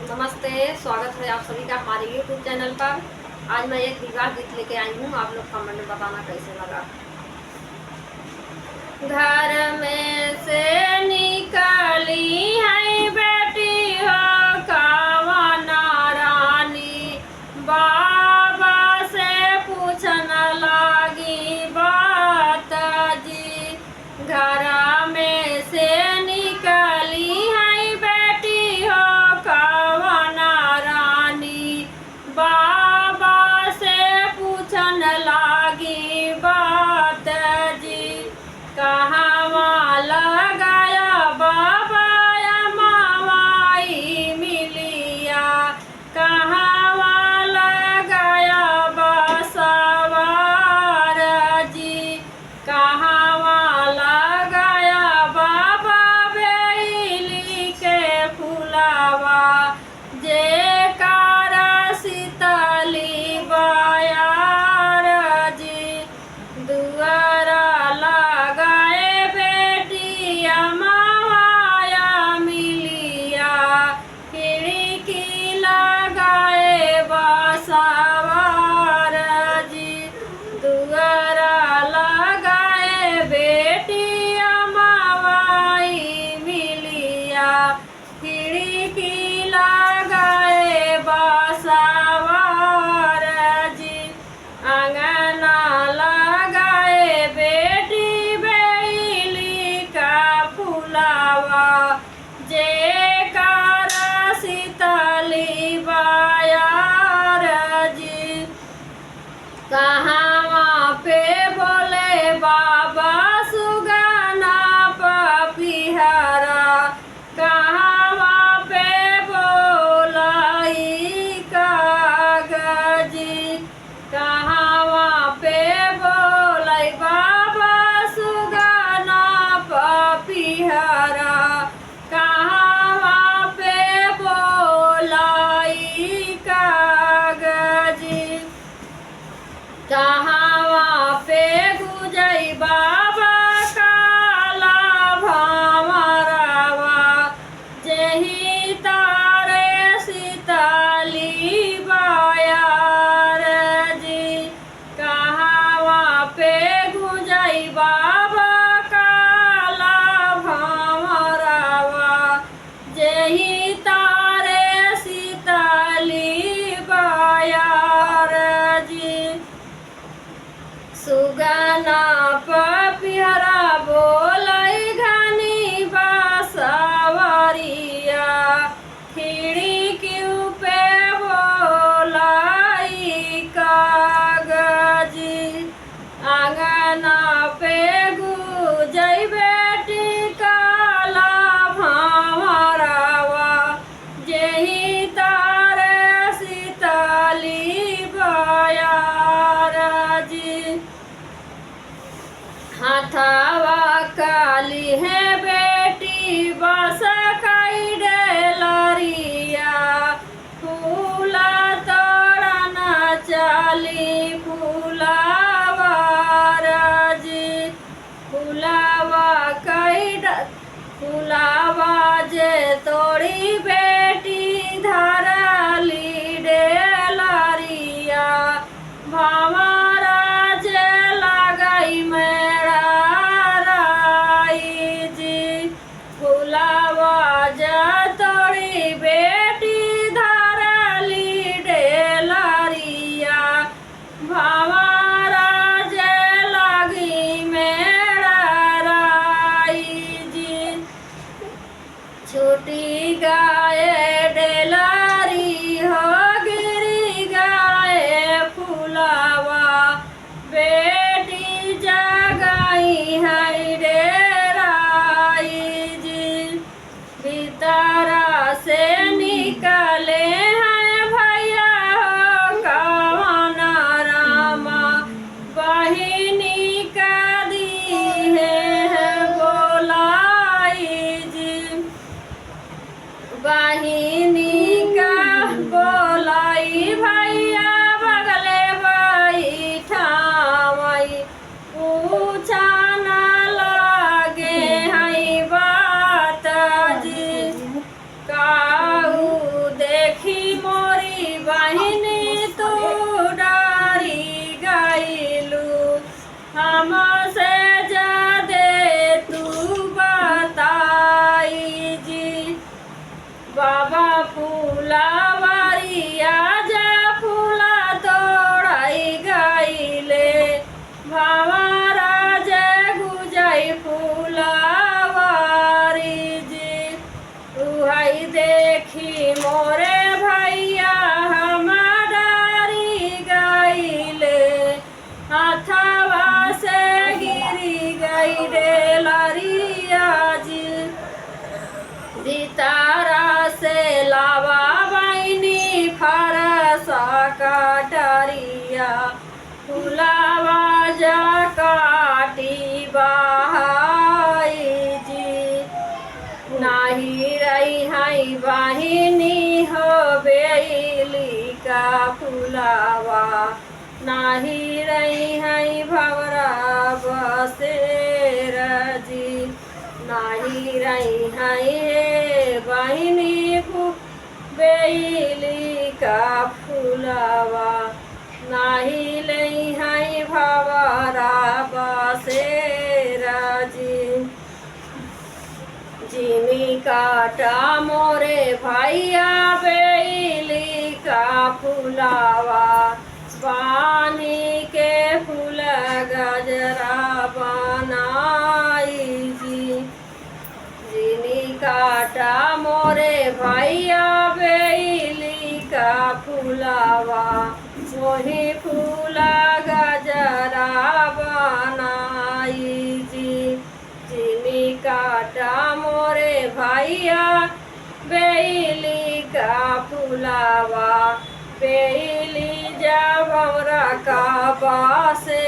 नमस्ते, स्वागत है आप सभी का हमारे YouTube चैनल पर। आज मैं एक विवाह गीत लेके आई हूँ, आप लोग कमेंट में बताना कैसे लगा। घर में से निकली है बेटी हो कावना रानी, बाबा से पूछन लागी बात जी। घर में से निकली है बेटी हो कावना रानी, बाबा से पूछन लागी बात जी। कहवा लगाया बाबा मावाई मिलिया, कहवा लगाया बसवार जी। कहवा लगाया बाबा बेली के फुलावा, जे कारा शीतली बयार जी। दुआरा लगाए बेटिया मावाया मिलिया, खिड़की लगाए बसवार जी। दुआरा लगाए बेटिया मावाई मिलिया, खिड़की लगाए बसवार जी। अंगना लगाए बेटी बेली का फुलावा, जे कारा शीतली बयार जी। कहवा पे बोले बाबा सुगना पपिहरा, कहवा पे बोलाई कागजी। कहवा पे बोलाई बाबा सुगना पपिहरा, कहवा पे बोलाई कागजी। कहवा पे गुजई बाबा काला भंवरवा, जेहि तारे शीतली बयार जी। कहवा पे गुजई बाबा काला भंवरवा, जेहि तारे शीतली बयार जी। सुगना पपिहरा बोलाई घनी बसवरिया, खिड़की पे बोलाई कागजी। आंगना पे गुजई बेटी काला भंवरवा, जेहि तारे शीतली बयार जी। हाथवा काली है बेटी बस कई डेलरिया, फूला तोड़न चली फूलावार जी। फूलावा फूलावा जे तोड़ी बेटी धरली डेलरिया, भंवरा जे लगाई मेरा राई जी। फुलावा जे तोड़ी बेटी धरली डेलरिया, भंवरा जे लगी मेरा राई जी। छोटी गाय डेलरी हो गिरी गाय फुलावा, बेटी जगाई है डेराई जी। भीतरा से निकले हैं भैया हो कावना रामा, बहिनी का दी है बोलाई जी। बहिनी का बोलाई भैया बगले बैठावई, पूछा न लागे है बात जी। काऊ दे बाबा फूलावारिया जा फूला तोड़ाई गईले भावारा जय गुजाई फूलावारी जी उहाई देखी मोरे भैया हमारी गईले हाथवा से गिरी गई रे लरिया जी दितारा से लावा बैनी फरसा कटरिया फुलावा जा काटी बहाई जी नाही रही है बहिनी हो बेली का फुलावा नाही रही है भवरा बसेर जी नाही रही है बहिनी बेली का फुलावा नाही लई है भवरा बसेर जी जिमी काटा मोरे भैया बेली का फुलावा पानी के फूल गजरा बनाई जी जिनी काटा मोरे भैया बेली का फुलावा वही फूला गजरा बनाई जी जिनी काटा मोरे भैया बेली का फुलावा बेली जब हमरा का पासे